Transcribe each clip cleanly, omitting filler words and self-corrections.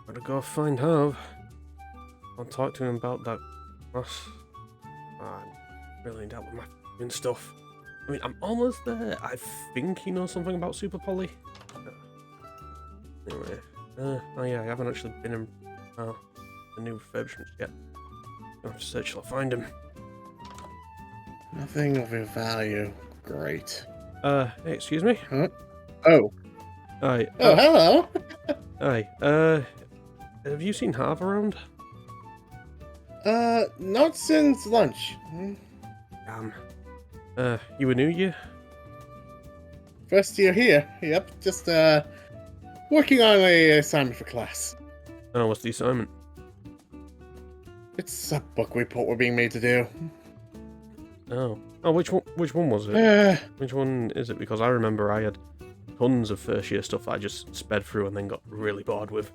Gotta go find Harv. I'll talk to him about that class. I'm really in doubt with my f***ing stuff. I mean, I'm almost there. I think he knows something about Super Poly. Anyway, oh yeah, I haven't actually been in the new refurbishments yet. I'll have to search till I find him. Nothing of your value. Great. Hey, excuse me? Huh? Oh. Hi. Oh, hello. Hi. Have you seen Harv around? Not since lunch. Damn. You a new year? First year here. Yep, just, working on a assignment for class. Oh, what's the assignment? It's a book report we're being made to do. Oh. Oh, which one was it? Which one is it? Because I remember I had tons of first year stuff I just sped through and then got really bored with.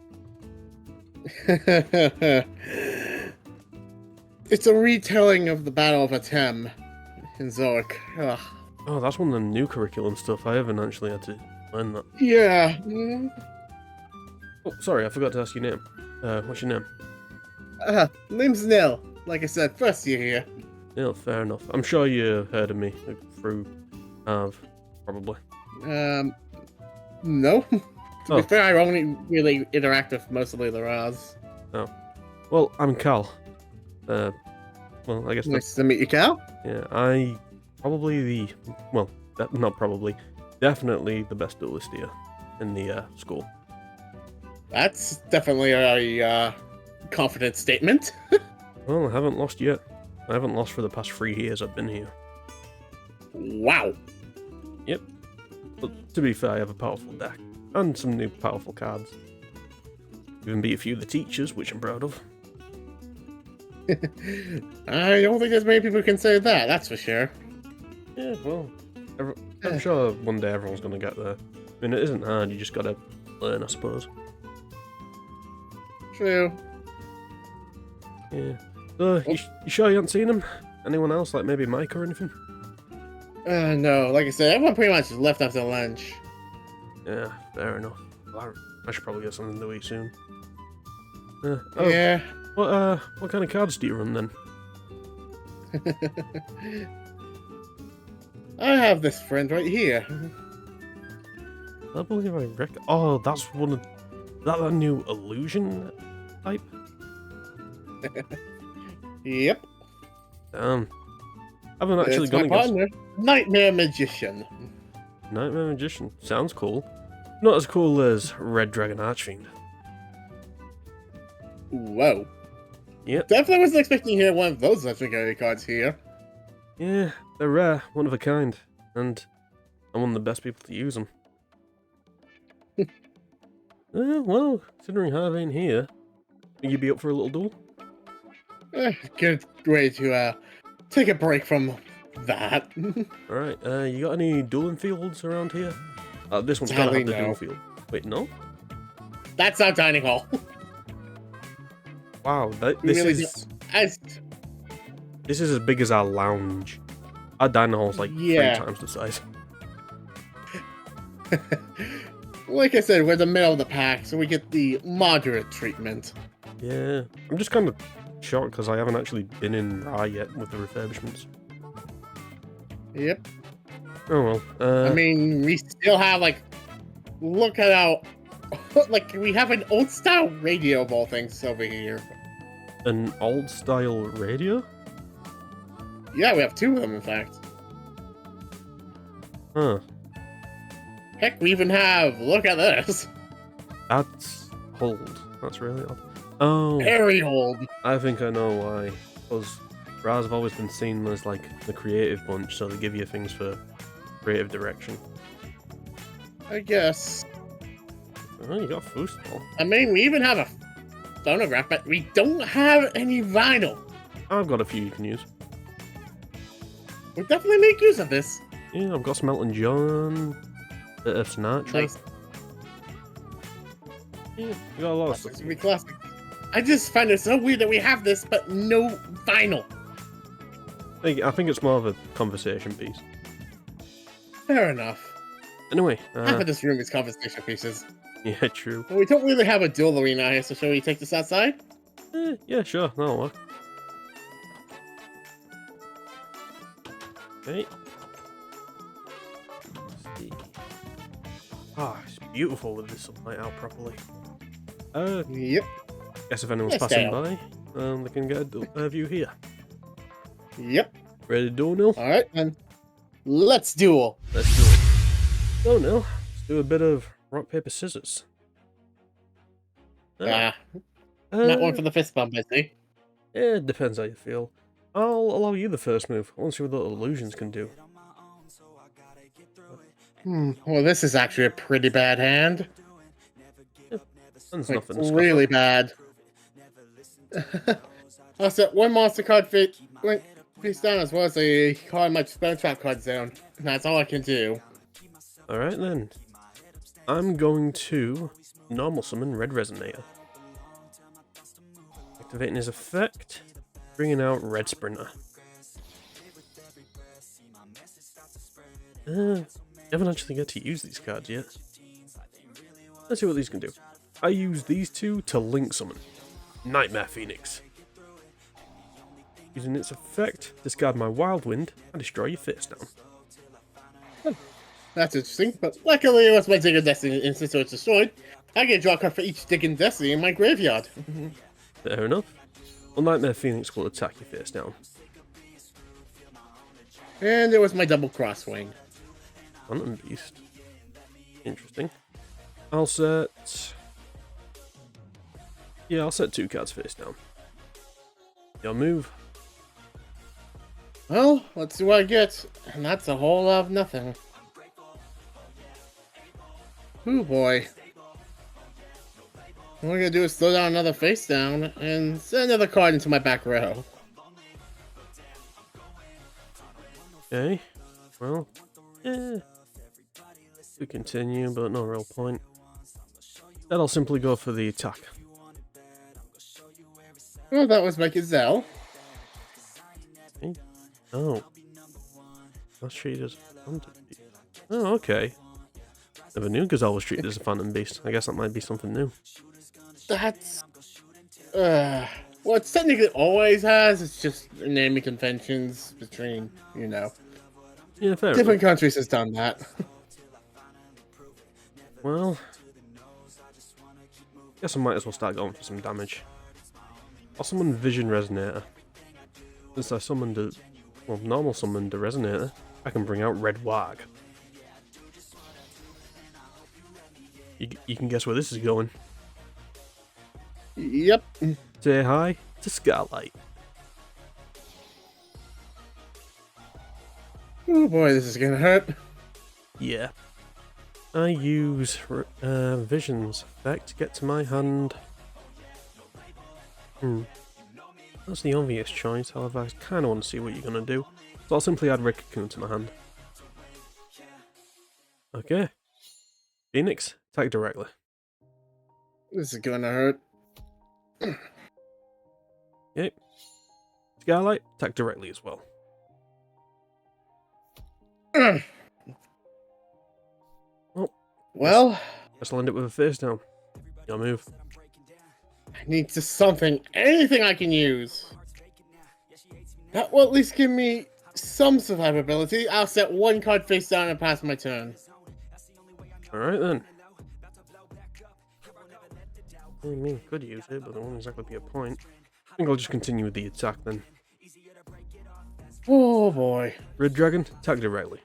It's a retelling of the Battle of Atem in Zoic. Ugh. Oh, that's one of the new curriculum stuff. I haven't actually had to learn that. Yeah. Oh, sorry, I forgot to ask your name. What's your name? Name's Nil. Like I said, first year here. Yeah, fair enough. I'm sure you heard of me through Harv, probably. No. To Oh. be fair, I only really interact with mostly the Raz. Oh. Well, I'm Cal. Well, I guess Nice to meet you, Cal. yeah, not probably, definitely the best duelist here in the school. That's definitely a confident statement. Well, I haven't lost yet. I haven't lost for the past 3 years I've been here. Wow. Yep. But to be fair, I have a powerful deck and some new powerful cards. Even beat a few of the teachers, which I'm proud of. I don't think there's many people who can say that, that's for sure. Yeah, well, I'm sure one day everyone's going to get there. I mean, it isn't hard, you just gotta learn, I suppose. True. Yeah. So, you sure you haven't seen him? Anyone else, like maybe Mike or anything? No, like I said, everyone pretty much left after lunch. Yeah, fair enough. Well, I should probably get something to eat soon. Yeah. What kind of cards do you run then? I have this friend right here. I believe I Oh, that's one of that new illusion type. Yep. I haven't actually It's gone my against partner, Nightmare Magician. Nightmare Magician. Sounds cool. Not as cool as Red Dragon Archfiend. Whoa. Yep. Definitely wasn't expecting to hear one of those legendary cards here. Yeah, they're rare, one of a kind, and I'm one of the best people to use them. Well, considering Harvey ain't here, will you be up for a little duel? Good way to take a break from that. Alright, you got any dueling fields around here? This one's gotta have the duel field. Wait, no? That's our dining hall. Wow, this is as big as our lounge. Our dining hall's like 3 times the size. Like I said, we're the middle of the pack, so we get the moderate treatment. Yeah, I'm just kind of shocked because I haven't actually been in Ra yet with the refurbishments. Yep. Oh well. I mean, we still have look at our we have an old style radio of all things over here. An old style radio? Yeah, we have 2 of them, in fact. Huh. Heck, we even have, look at this. That's old. That's really old. Oh. Very old. I think I know why. Because Raz have always been seen as like the creative bunch, so they give you things for creative direction. I guess. Oh, you got a foosball. I mean, we even have a phonograph, but we don't have any vinyl. I've got a few you can use. We'll definitely make use of this. Yeah, I've got some Elton John, bit of Sinatra. Nice. Yeah, you got a lot of stuff. It's gonna be classic. I just find it so weird that we have this, but no vinyl. I think it's more of a conversation piece. Fair enough. Anyway, Half of this room is conversation pieces. Yeah, true. Well, we don't really have a duel arena here, so shall we take this outside? Yeah, sure, that'll work. Okay. Let's see. Ah, it's beautiful with this sunlight out properly. Yep. Guess if anyone's Yes, passing Dale. by, they can get a view here. Yep. Ready to duel, Nil? All right, then. Let's duel. Let's do it. So, Nil, let's do a bit of rock, paper, scissors. Not one for the fist bump, I see. It depends how you feel. I'll allow you the first move. I want to see what the illusions can do. Well, this is actually a pretty bad hand. There's Like, nothing to scoff really at. bad. I'll set one monster card face down as well as a card in my spell trap card zone. That's all I can do. Alright then. I'm going to normal summon Red Resonator. Activating his effect, bringing out Red Sprinter. Haven't actually get to use these cards yet. Let's see what these can do. I use these two to link summon Nightmare Phoenix. Using its effect, discard my Wild Wind and destroy your face down. That's interesting, but luckily it was my Dig of Destiny instance, so it's destroyed. I get a draw card for each Dig of Destiny in my graveyard. Fair enough. Well, Nightmare Phoenix will attack your face down. And it was my double crosswing. Phantom Beast. Interesting. I'll set... Yeah, I'll set 2 cards face down. Your move. Well, let's see what I get. And that's a whole lot of nothing. Ooh boy. What we're gonna do is slow down another face down and send another card into my back row. Okay. Well, we continue, but no real point. Then I'll simply go for the attack. Well, that was my Gazelle. Okay. Oh. That's treated as a Phantom Beast. Oh, okay. Never knew Gazelle was treated as a Phantom Beast. I guess that might be something new. That's... well, it's technically always has. It's just naming conventions between, you know. Yeah, fair Different enough. countries has done that. Well, guess I might as well start going for some damage. I'll summon Vision Resonator. Since I summoned a, well, normal summoned a Resonator, I can bring out Red Wag. You can guess where this is going. Yep. Say hi to Scarlight. Oh boy, this is gonna hurt. Yeah. I use Vision's effect to get to my hand. That's the obvious choice, however I kind of want to see what you're going to do. So I'll simply add Red Cocoon to my hand. Okay. Phoenix, attack directly. This is gonna hurt. Okay. Scarlight, attack directly as well. Well, Let's land it with a face down. Your move. I need just something, anything I can use. That will at least give me some survivability. I'll set 1 card face down and pass my turn. Alright then. I mean, could use it, but it won't exactly be a point. I think I'll just continue with the attack then. Oh boy. Red Dragon, attack directly.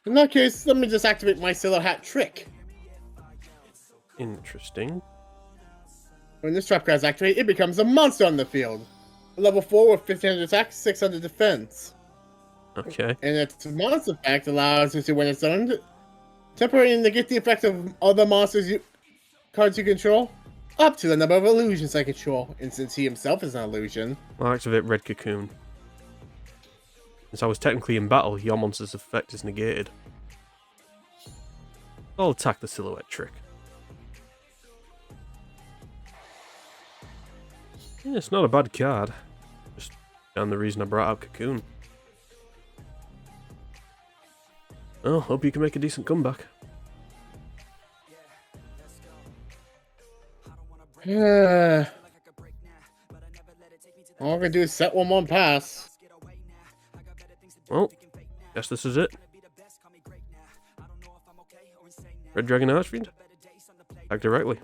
In that case, let me just activate my Sailor Hat trick. Interesting. When this trap card is activated, it becomes a monster on the field. Level 4 with 1500 attack, 600 defense. Okay. And its monster effect allows you to, when it's owned, temporarily negate the effect of other cards you control, up to the number of illusions I control. And since he himself is an illusion, I'll activate Red Cocoon. Since I was technically in battle, your monster's effect is negated. I'll attack the silhouette trick. Yeah, it's not a bad card. Just found the reason I brought out Cocoon. Well, hope you can make a decent comeback. All we're gonna do is set 1-1 pass. Well, guess this is it. Red Dragon Archfiend? Attack directly.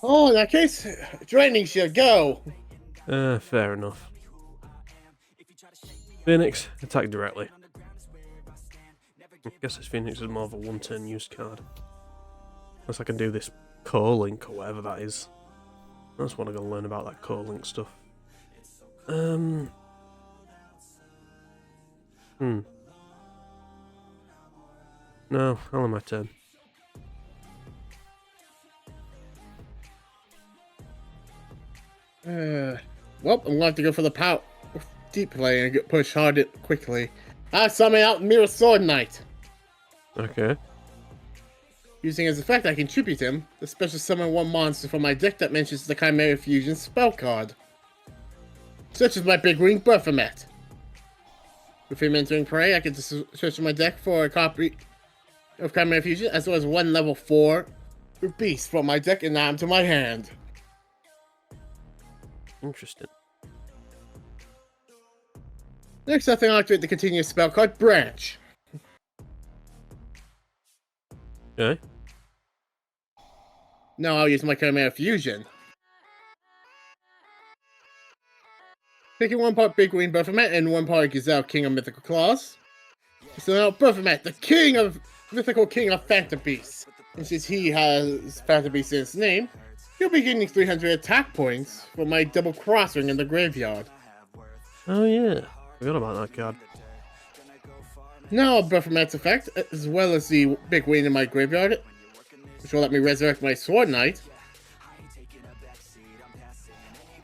Oh, in that case, Draining Shield, go! Fair enough. Phoenix, attack directly. I guess this Phoenix is more of a one-turn use card. Unless I can do this core-link or whatever that is. I just want to go learn about that core-link stuff. No, I'll have my turn. Well, I'm going to have to go for the power deep play and get pushed hard quickly. I summon out Mirror Sword Knight. Okay. Using his effect, I can tribute him to special summon 1 monster from my deck that mentions the Chimera Fusion spell card. Such as my Big Green Baphomet. With him entering play, I can just search my deck for a copy of Chimera Fusion, as well as 1 level 4 beast from my deck and add him to my hand. Interesting. Next, I think I'll activate the continuous spell card, Branch. Okay. Now I'll use my Chimera Fusion. Taking 1 part Big Green Baphomet and 1 part Gazelle, King of Mythical Claws. So now Baphomet, the King of Mythical King of Phantom Beasts. And since he has Phantom Beasts in his name, he'll be getting 300 attack points for my double cross ring in the graveyard. Oh yeah, forgot about that card. Now Baphomet's effect, as well as the Big Green in my graveyard, which will let me resurrect my Sword Knight.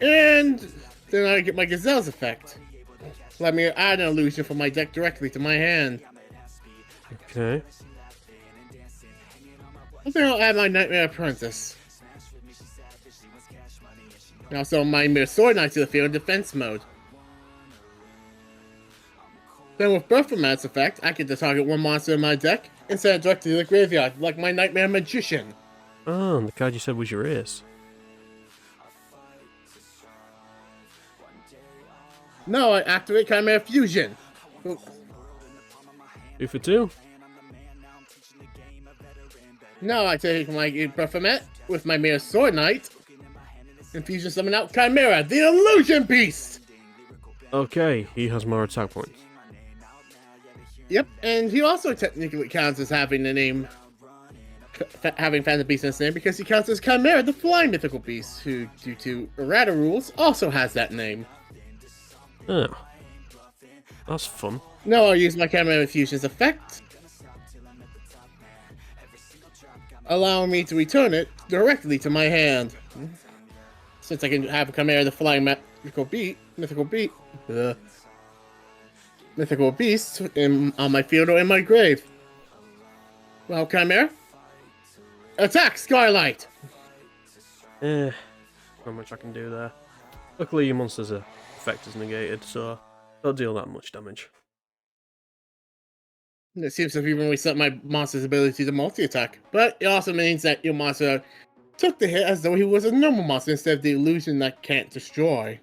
And then I get my Gazelle's effect. Let me add an illusion from my deck directly to my hand. Okay. I think I'll add my Nightmare Apprentice. Now summon my Mirror Sword Knight to the field in defense mode. Then with Baphomet's effect, I get to target 1 monster in my deck and send it directly to the graveyard, like my Nightmare Magician. Oh, and the card you said was your ace. Now I activate Chimera Fusion. 2 for 2. Now I take my Baphomet with my Mirror Sword Knight and fusion summon out Chimera, the Illusion Beast! Okay, he has more attack points. Yep, and he also technically counts as having the name, having Phantom Beast in his name, because he counts as Chimera, the Flying Mythical Beast, who, due to errata rules, also has that name. Oh. That's fun. Now I'll use my Chimera Fusion's effect, allowing me to return it directly to my hand. Since I can have Chimera, the Flying Mythical Beast on my field or in my grave. Well, Chimera, attack Skylight! Not much I can do there. Luckily your monster's effect is negated, so don't deal that much damage. It seems to have even reset my monster's ability to multi-attack, but it also means that your monster took the hit as though he was a normal monster instead of the illusion that can't destroy.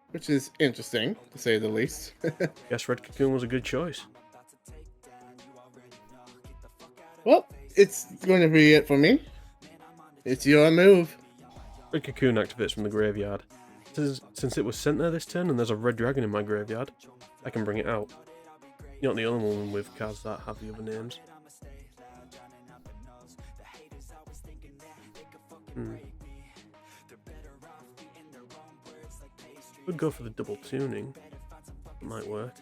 Which is interesting, to say the least. Guess Red Cocoon was a good choice. Well, it's going to be it for me. It's your move. Red Cocoon activates from the graveyard. Since it was sent there this turn and there's a red dragon in my graveyard, I can bring it out. You're not the only one with cards that have the other names. Could go for the double tuning. It might work.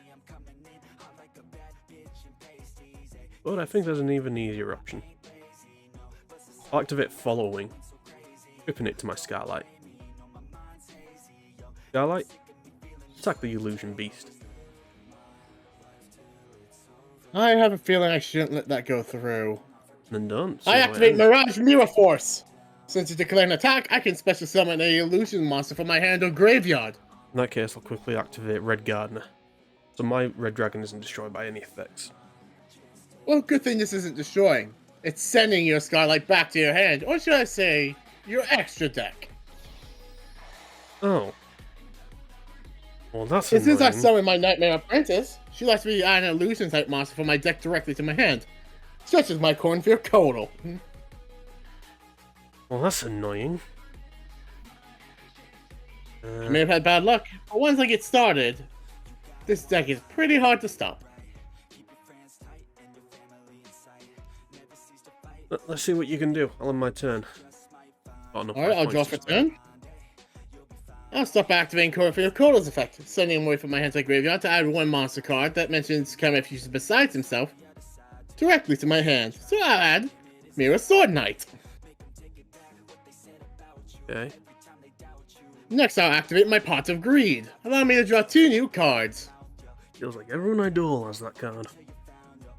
But I think there's an even easier option. I'll activate Following, equipping it to my Skylight. Skylight, attack the Illusion Beast. I have a feeling I shouldn't let that go through. Then don't. I activate Mirage Mirror Force! Since you declare an attack, I can special summon a illusion monster from my hand or graveyard. In that case, I'll quickly activate Red Gardener. So my Red Dragon isn't destroyed by any effects. Well, good thing this isn't destroying. It's sending your Scarlight back to your hand, or should I say, your extra deck. Oh. Well, that's And since I annoying. summoned my Nightmare Apprentice, she lets me add an illusion type monster from my deck directly to my hand, such as my Cornfield Codal. Well, that's annoying. I may have had bad luck, but once I get started, this deck is pretty hard to stop. Let's see what you can do. I'll have my turn. Alright, I'll draw for turn. I'll stop activating Cornfield Codal's effect, sending him away from my hand to the graveyard to add one monster card that mentions Chimera Fusion besides himself directly to my hand. So I'll add Mirror Sword Knight. Okay. Next, I'll activate my Pot of Greed, allowing me to draw 2 new cards. Feels like everyone I duel has that card.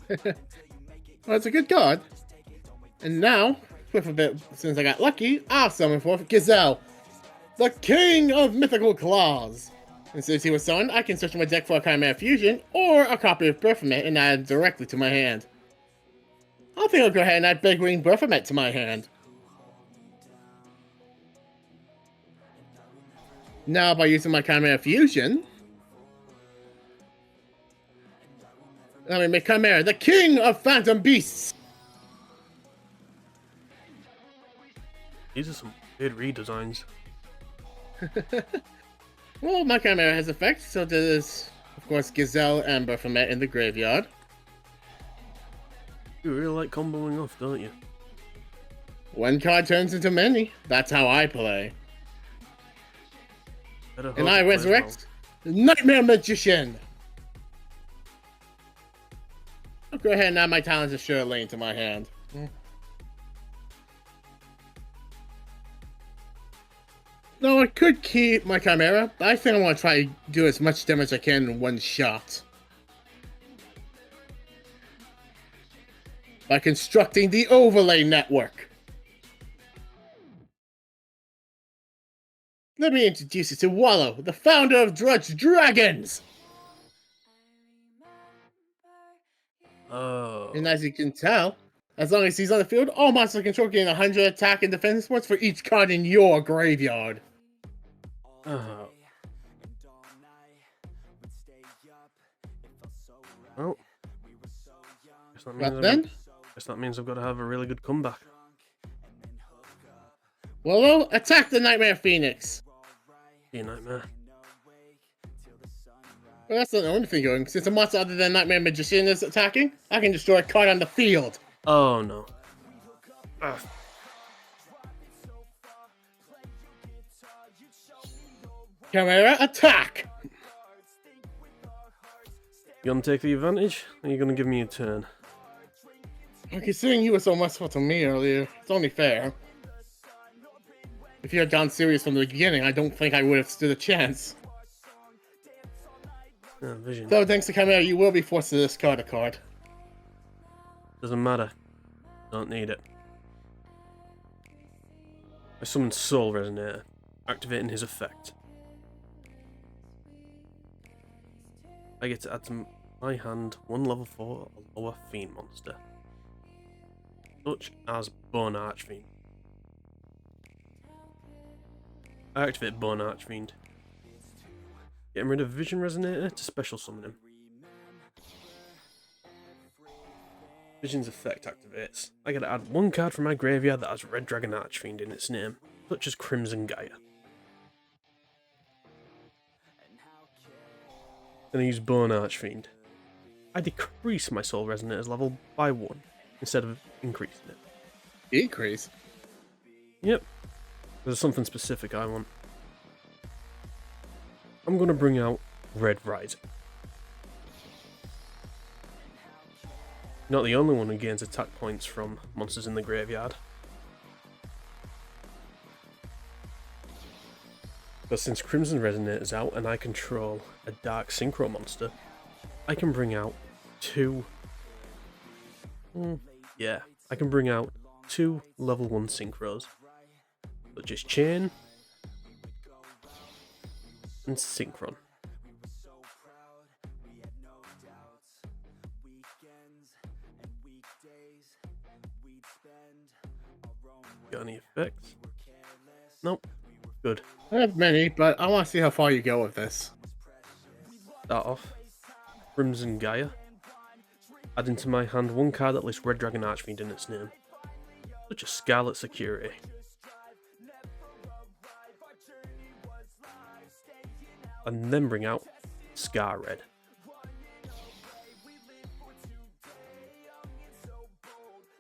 Well, it's a good card. And now, with a bit since I got lucky, I'll summon forth Gazelle, the King of Mythical Claws. And since he was summoned, I can search my deck for a Chimera Fusion or a copy of Baphomet and add it directly to my hand. I think I'll go ahead and add Big Wing Baphomet to my hand. Now, by using my Chimera Fusion, let me make Chimera the King of Phantom Beasts. These are some weird redesigns. Well, my Chimera has effects, so does, of course, Gazelle and Baphomet in the graveyard. You really like comboing off, don't you? One card turns into many. That's how I play. And I resurrect the Nightmare Magician. I'll go ahead and add my Talons of Sure Lane to my hand. No, I could keep my Chimera, but I think I want to try to do as much damage as I can in one shot. By constructing the Overlay Network. Let me introduce you to Wallow, the founder of Drudge Dragons! Oh. And as you can tell, as long as he's on the field, all monsters control gain 100 attack and defense points for each card in your graveyard. Oh. Well, guess that means I've got to have a really good comeback. Wallow, attack the Nightmare Phoenix. See you, Nightmare. Well, that's not the only thing going. Since a monster other than Nightmare Magician is attacking, I can destroy a card on the field. Oh no. Ah. Chimera, attack! You gonna take the advantage? Or are you gonna give me a turn? Well, considering you were so merciful to me earlier, it's only fair. If you had gone serious from the beginning, I don't think I would have stood a chance. Vision. So thanks to Chimera, you will be forced to discard a card. Doesn't matter. Don't need it. I summon Soul Resonator, activating his effect. I get to add to my hand one level 4 or lower Fiend monster, such as Bone Archfiend. I activate Bone Archfiend, getting rid of Vision Resonator to special summon him. Vision's effect activates. I get to add one card from my graveyard that has Red Dragon Archfiend in its name, such as Crimson Gaia. Then I use Bone Archfiend. I decrease my Soul Resonator's level by 1 instead of increasing it. Decrease? Yep. There's something specific I want. I'm going to bring out Red Rising. Not the only one who gains attack points from monsters in the graveyard. But since Crimson Resonator is out and I control a Dark Synchro monster, I can bring out two... I can bring out 2 level 1 Synchros, such as Chain and Synchron. got any effects? Nope. Good. I have many, but I want to see how far you go with this. Start off. Crimson Gaia. Add into my hand one card that lists Red Dragon Archfiend in its name, such as Scarlet Security. And then bring out Scar Red.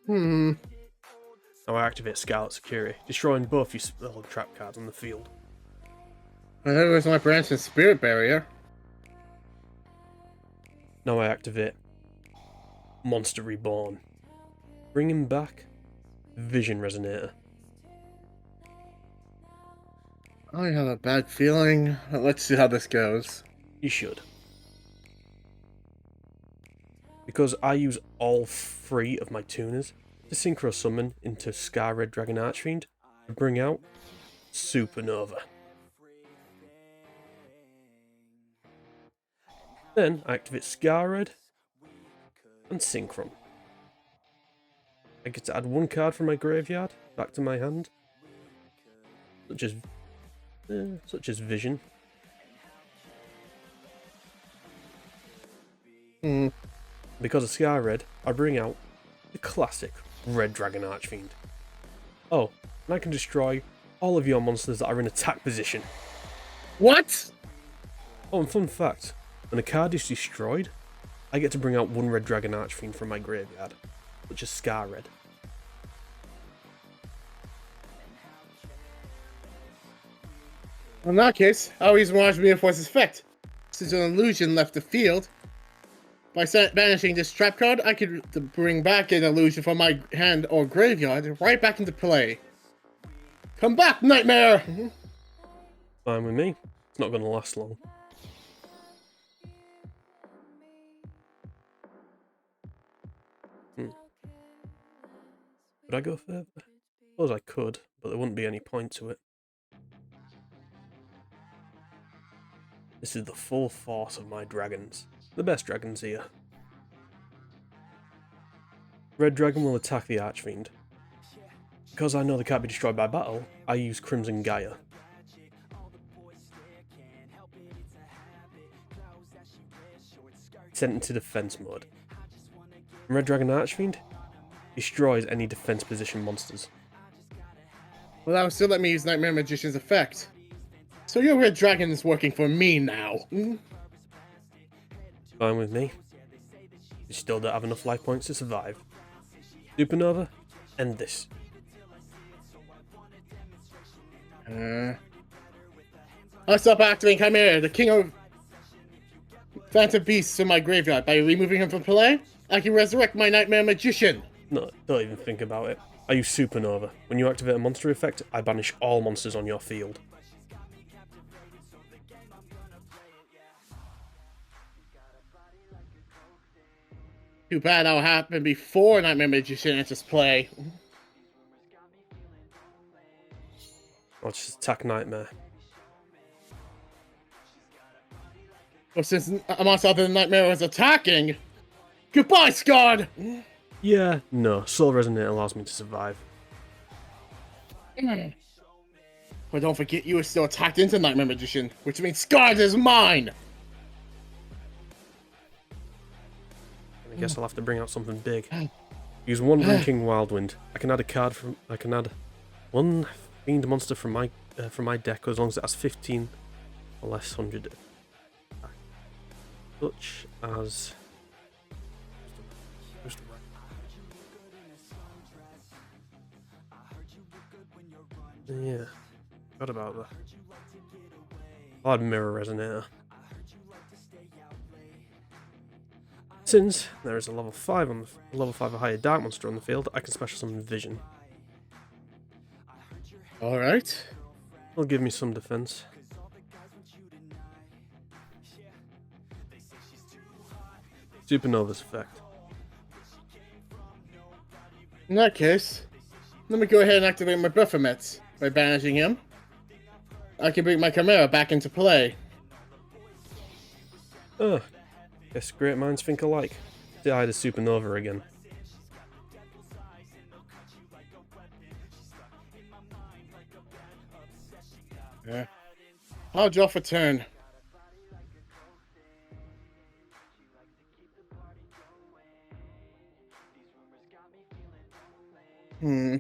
Now I activate Scarlet Security, destroying both your spell and trap cards on the field. And there was my branch and spirit barrier. Now I activate Monster Reborn, bringing back Vision Resonator. I have a bad feeling. Let's see how this goes. You should. Because I use all 3 of my tuners to synchro summon into Scar Red Dragon Archfiend to bring out Supernova. Then I activate Scar Red and Synchron. I get to add 1 card from my graveyard back to my hand, such as Vision. Because of Scar Red, I bring out the classic Red Dragon Archfiend. Oh, and I can destroy all of your monsters that are in attack position. What? Oh, and fun fact, when a card is destroyed, I get to bring out 1 Red Dragon Archfiend from my graveyard, such as Scar Red. In that case, I'll use Mirage Reinforce effect. Since an illusion left the field, by banishing this trap card, I could bring back an illusion from my hand or graveyard right back into play. Come back, Nightmare! Fine with me. It's not going to last long. Could I go further? I suppose I could, but there wouldn't be any point to it. This is the full force of my dragons. The best dragons here. Red Dragon will attack the Archfiend. Because I know they can't be destroyed by battle, I use Crimson Gaia. Sent into defense mode. Red Dragon Archfiend destroys any defense position monsters. Well, that would still let me use Nightmare Magician's effect. So your Red Dragon is working for me now. Fine with me. You still don't have enough life points to survive. Supernova, end this. I'll stop activating Chimera, the king of Phantom Beasts in my graveyard. By removing him from play, I can resurrect my Nightmare Magician. No, don't even think about it. I use Supernova. When you activate a monster effect, I banish all monsters on your field. Too bad that'll happen before Nightmare Magician enters play. I'll just attack Nightmare. But since a monster other than Nightmare is attacking, goodbye, Scarred! Yeah, no. Soul Resonate allows me to survive. But don't forget you are still attacked into Nightmare Magician, which means Scarred is mine! I guess I'll have to bring out something big. Use 1 King Wildwind. I can add 1 Fiend monster from my deck as long as it has 15 or less 100. Such as yeah, forgot about that. I'll add Mirror Resonator. Since there is a level 5 or higher Dark Monster on the field, I can special summon Vision. Alright. It'll give me some defense. Supernova's effect. In that case, let me go ahead and activate my Baphomet. By banishing him, I can bring my Chimera back into play. Guess great minds think alike. Say hi to Supernova again. Yeah. I'll draw for turn. Hmm.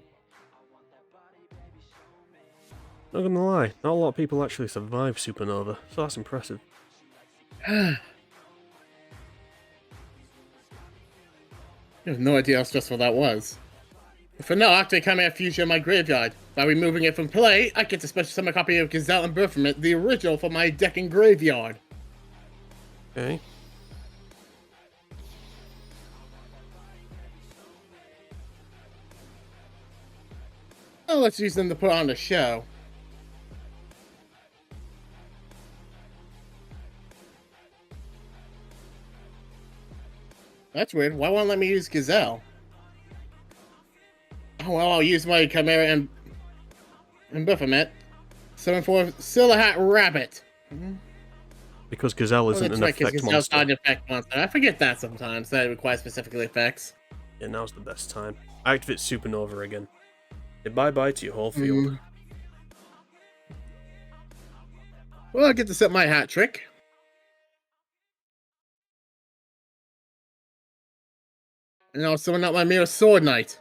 Not gonna lie, not a lot of people actually survive supernova, so that's impressive. I have no idea how stressful that was. For now, I activate Chimera Fusion in my graveyard. By removing it from play, I get a special summon copy of Gazelle and Baphomet, the original, for my deck and graveyard. Okay. Oh, let's use them to put on the show. That's weird. Why won't let me use Gazelle? Oh, well, I'll use my Chimera and Baphomet. Summon for Silver Hat Rabbit. Because Gazelle isn't an effect Gazelle's monster. not an effect monster. I forget that sometimes, that it requires specific effects. Yeah, now's the best time. Activate Supernova again. Say bye-bye to your whole field. Well, I get to set my hat trick. And I'll summon out my Mirror Sword Knight.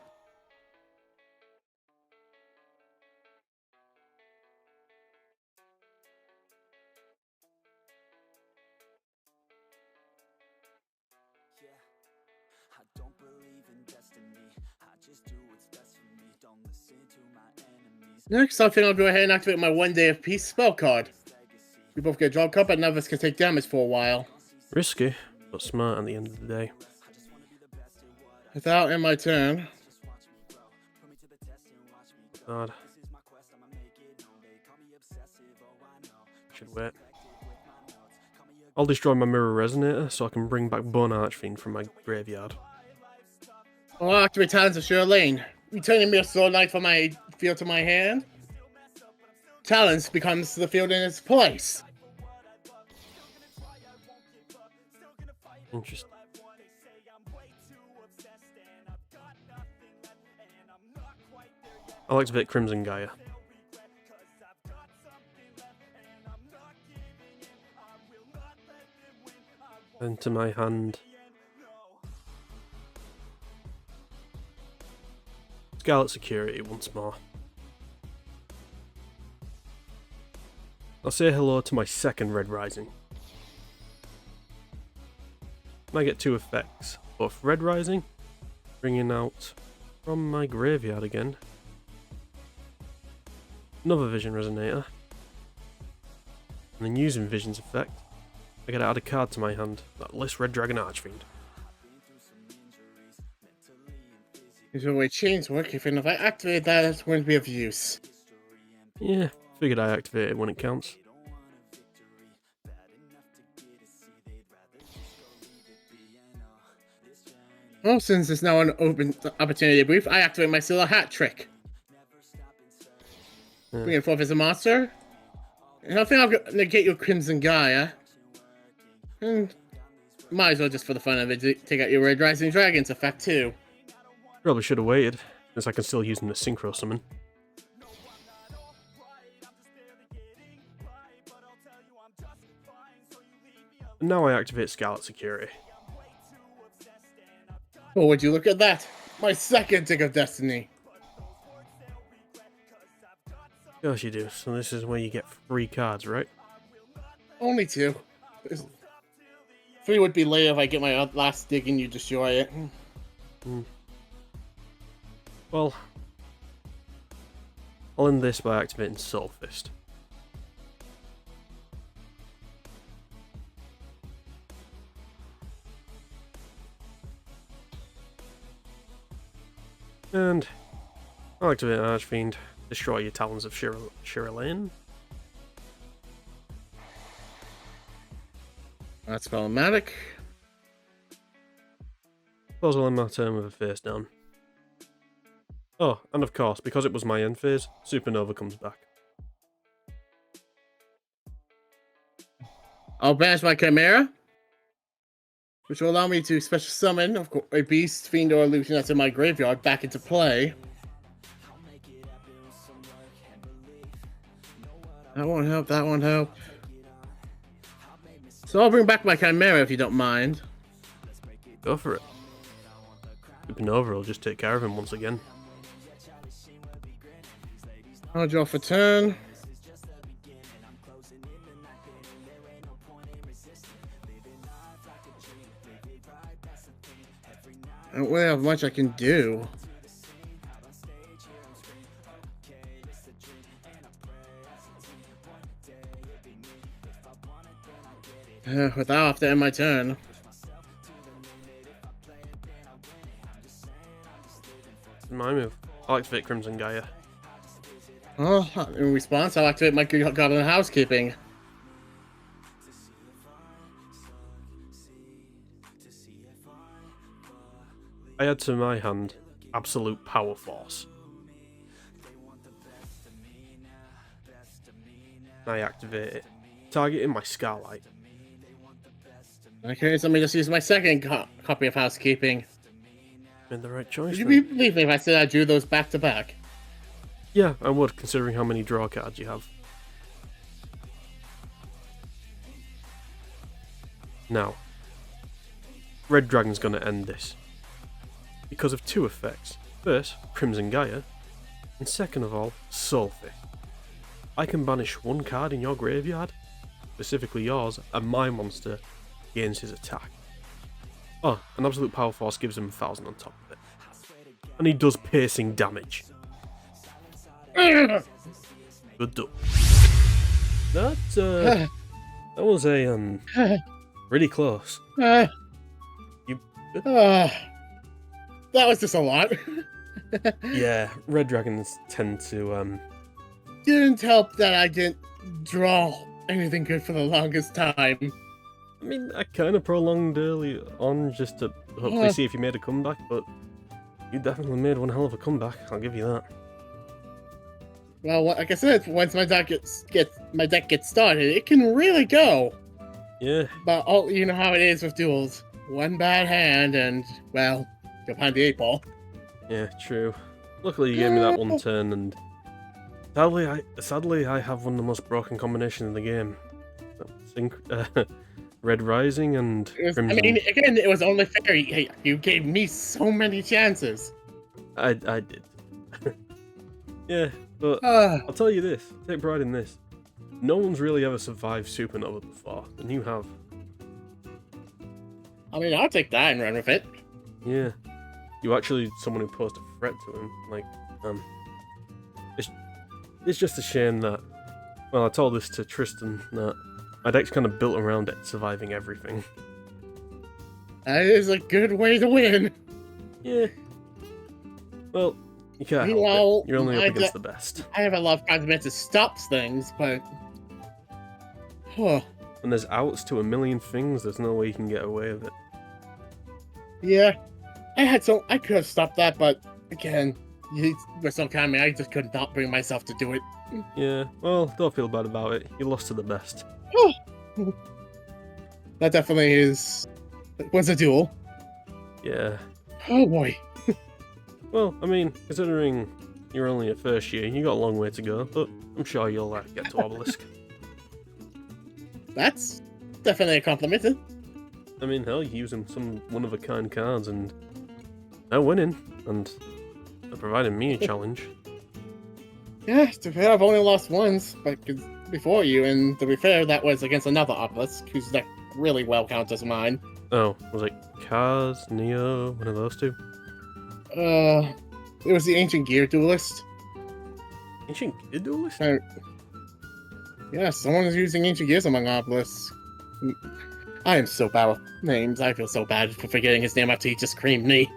Next, I think I'll go ahead and activate my 1 Day of Peace spell card. We both get a draw card, but none of us can take damage for a while. Risky, but smart at the end of the day. Without in my turn. God. Should wait. I'll destroy my Mirror Resonator so I can bring back Bone Archfiend from my graveyard. I'll activate Talons of Lane. Returning Mirror Sword Knight from my field to my hand. Talons becomes the field in its place. Interesting. I'll activate Crimson Gaia. Enter my hand. Scarlet Security once more. I'll say hello to my second Red Rising. I get 2 effects. Both Red Rising, bringing out from my graveyard again. Another Vision Resonator. And then using Vision's effect, I get to add a card to my hand that lists Red Dragon Archfiend. Here's the way chains work. If I activate that, it's going to be of use. Yeah, figured I activate it when it counts. Well, since it's now an open opportunity brief, I activate my Silver Hat trick. Bring it forth as a monster. And I think I'll negate your Crimson Gaia. And might as well, just for the fun of it, take out your Red Rising Dragon's effect too. Probably should have waited, since I can still use them to Synchro Summon. And now I activate Scarlet Security. Oh, would you look at that? My second Tick of Destiny. Of course you do, so this is where you get 3 cards, right? Only 2. 3 would be later if I get my last dig and you destroy it. Well, I'll end this by activating Soul Fist. And I'll activate Archfiend, destroy your Talons of Shirlane. That's problematic. Suppose I'll end my turn with a face down. Oh, and of course, because it was my end phase, Supernova comes back. I'll banish my Chimera, which will allow me to special summon, of course, a beast, fiend, or illusion that's in my graveyard back into play. That won't help. That won't help. So I'll bring back my Chimera if you don't mind. Go for it. Supernova will just take care of him once again. I'll draw for turn. I don't really have much I can do. With that, I'll have to end my turn. My move. I'll activate Crimson Gaia. Oh, in response, I'll activate my Goblin Housekeeping. I add to my hand Absolute Power Force. I activate it, targeting my Starlight. Okay, so let me just use my second copy of Housekeeping. Made the right choice. Would you believe me if I said I drew those back to back? Yeah, I would, considering how many draw cards you have. Now, Red Dragon's gonna end this. Because of two effects. First, Crimson Gaia, and second of all, Soulfist. I can banish one card in your graveyard, specifically yours, and my monster gains his attack. Oh, and Absolute Power Force gives him 1,000 on top of it. And he does piercing damage. Good done. That was a really close. You good? That was just a lot. Yeah, Red Dragons tend to Didn't help that I didn't draw anything good for the longest time. I mean, I kind of prolonged early on just to hopefully see if you made a comeback, but you definitely made one hell of a comeback. I'll give you that. Well, like I said, once my deck gets started, it can really go. Yeah. But you know how it is with duels. One bad hand, and well, you're behind the 8 ball. Yeah, true. Luckily, you gave me that one turn, and sadly, I have one of the most broken combinations in the game. Red Rising and Crimson. I mean, again, it was only fair. You gave me so many chances. I did. Yeah, but I'll tell you this. Take pride in this. No one's really ever survived Supernova before, and you have. I mean, I'll take that and run with it. Yeah. You actually someone who posed a threat to him. Like, it's just a shame that, well, I told this to Tristan, that my deck's kind of built around it surviving everything. That is a good way to win. Yeah. Well, you can't help it. You're only up against the best. I have a lot of confidence it stops things, but... When there's outs to a million things, there's no way you can get away with it. Yeah. I could have stopped that, but again, you were so kind of me, I just could not bring myself to do it. Yeah, well, don't feel bad about it. You lost to the best. That definitely was a duel. Yeah. Oh boy. Well, I mean, considering you're only at first year, you got a long way to go, but I'm sure you'll get to Obelisk. That's definitely a compliment. I mean, hell, you're using some one-of-a-kind cards, and they're winning, and they're providing me a challenge. Yeah, to be fair, I've only lost once, but before you, and to be fair, that was against another Obelisk, whose deck really well counters mine. Oh, was it Kaz, Neo, one of those two? It was the Ancient Gear Duelist. Ancient Gear Duelist? Yeah, someone is using Ancient Gears among Obelisks. I am so bad with names. I feel so bad for forgetting his name after he just creamed me.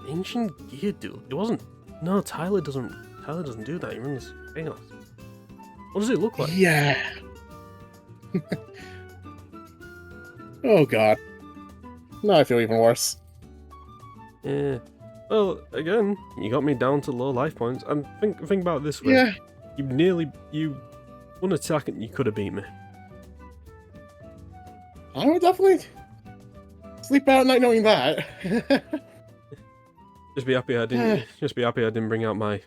Ancient Gear Duelist? It wasn't... No, Tyler doesn't do that. He runs chaos. What does it look like? Yeah. Oh god. Now I feel even worse. Yeah. Well, again, you got me down to low life points. And think about it this way. Yeah. You one attack and you could have beat me. I would definitely sleep out at night knowing that. Just be happy I didn't bring out my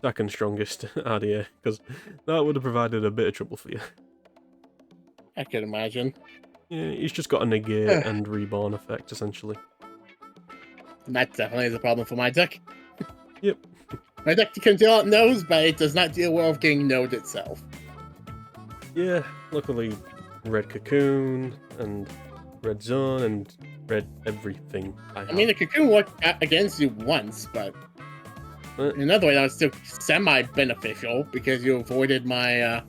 second strongest RDA, because that would have provided a bit of trouble for you. I can imagine. Yeah, he's just got a negate and reborn effect, essentially. And that definitely is a problem for my deck. Yep. My deck can deal out nodes, but it does not deal well with getting node itself. Yeah, luckily, red cocoon and red zone and red everything. I mean, the cocoon worked against you once, but in another way, that was still semi-beneficial because you avoided my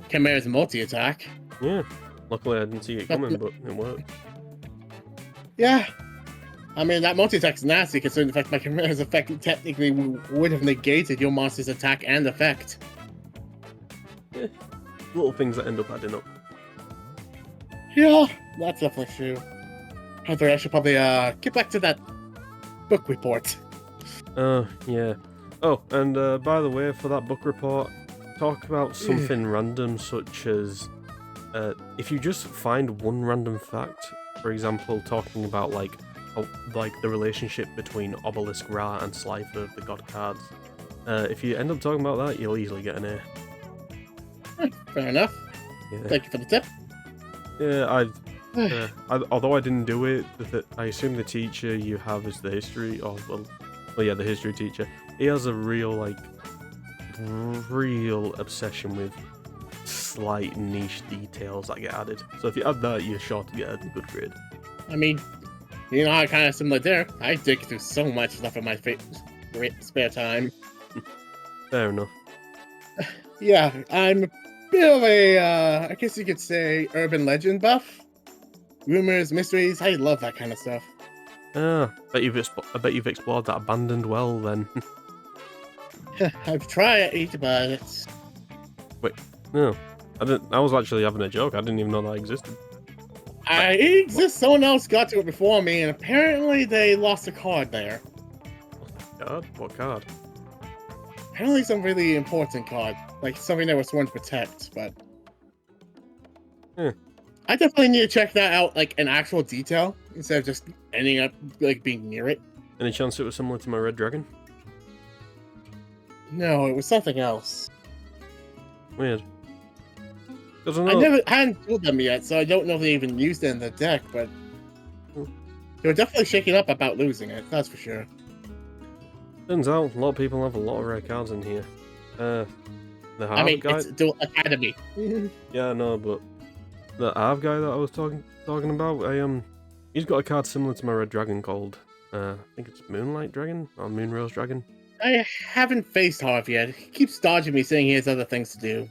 Chimera's multi-attack. Yeah, luckily I didn't see it coming, but it worked. Yeah. I mean, that multi-attack's nasty considering the fact my Chimera's effect technically would have negated your monster's attack and effect. Yeah, little things that end up adding up. Yeah, that's definitely true. I should probably get back to that book report. Yeah. Oh, and by the way, for that book report, talk about something random, such as if you just find one random fact, for example, talking about like the relationship between Obelisk Ra and Slifer, the god cards. If you end up talking about that, you'll easily get an A. Fair enough. Yeah. Thank you for the tip. Yeah, although I didn't do it, I assume the teacher you have is the history, the history teacher. He has a real obsession with slight niche details that get added. So if you add that, you're sure to get a good grade. I mean, you know, I'm kind of similar there. I dig through so much stuff in my spare time. Fair enough. Yeah, I'm a bit of a, I guess you could say, urban legend buff. Rumors, mysteries, I love that kind of stuff. I bet you've explored that abandoned well then. I've tried, but it's... Wait, no. I was actually having a joke. I didn't even know that existed. It exists. Someone else got to it before me, and apparently they lost a card there. Card? What card? Apparently some really important card. Like something they were sworn to protect, but... I definitely need to check that out, like, in actual detail, instead of just ending up, like, being near it. Any chance it was similar to my red dragon? No, it was something else. Weird. I hadn't told them yet, so I don't know if they even used it in the deck, but... They were definitely shaking up about losing it, that's for sure. Turns out, a lot of people have a lot of rare cards in here. The Harv guy... it's Dual Academy. Yeah, I know, but... The Harv guy that I was talking about, he's got a card similar to my red dragon called, I think it's Moonlight Dragon, or Moonrose Dragon. I haven't faced Harv yet. He keeps dodging me, saying he has other things to do.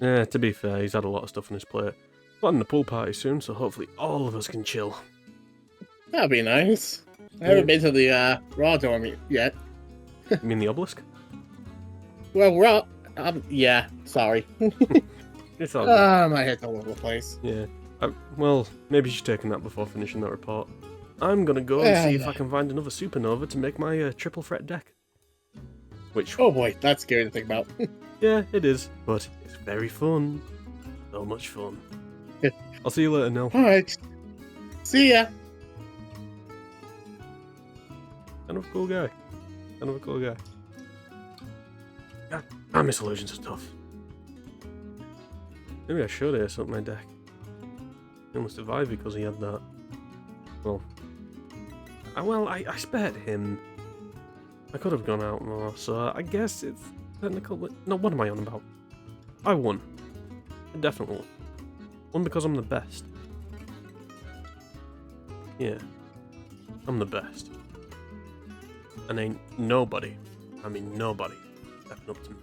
Yeah, to be fair, he's had a lot of stuff on his plate. Planning the pool party soon, so hopefully all of us can chill. That'd be nice. I haven't been to the Raw Dorm yet. You mean the obelisk? Well, Raw... yeah, sorry. It's all good. My head's all over the place. Yeah. Well, maybe you should take a nap before finishing that report. I'm gonna go and see if I can find another supernova to make my triple threat deck. Which... Oh boy, that's scary to think about. Yeah, it is, but it's very fun. So much fun. I'll see you later, Nil. Alright. See ya! Kind of a cool guy. God, I miss illusions of stuff. Maybe I should ace up my deck. He almost survived because he had that. Well, I spared him. I could have gone out more, so I guess it's technical. No, what am I on about? I won. I definitely won. Won because I'm the best. Yeah. I'm the best. And ain't nobody, I mean nobody, stepping up to me.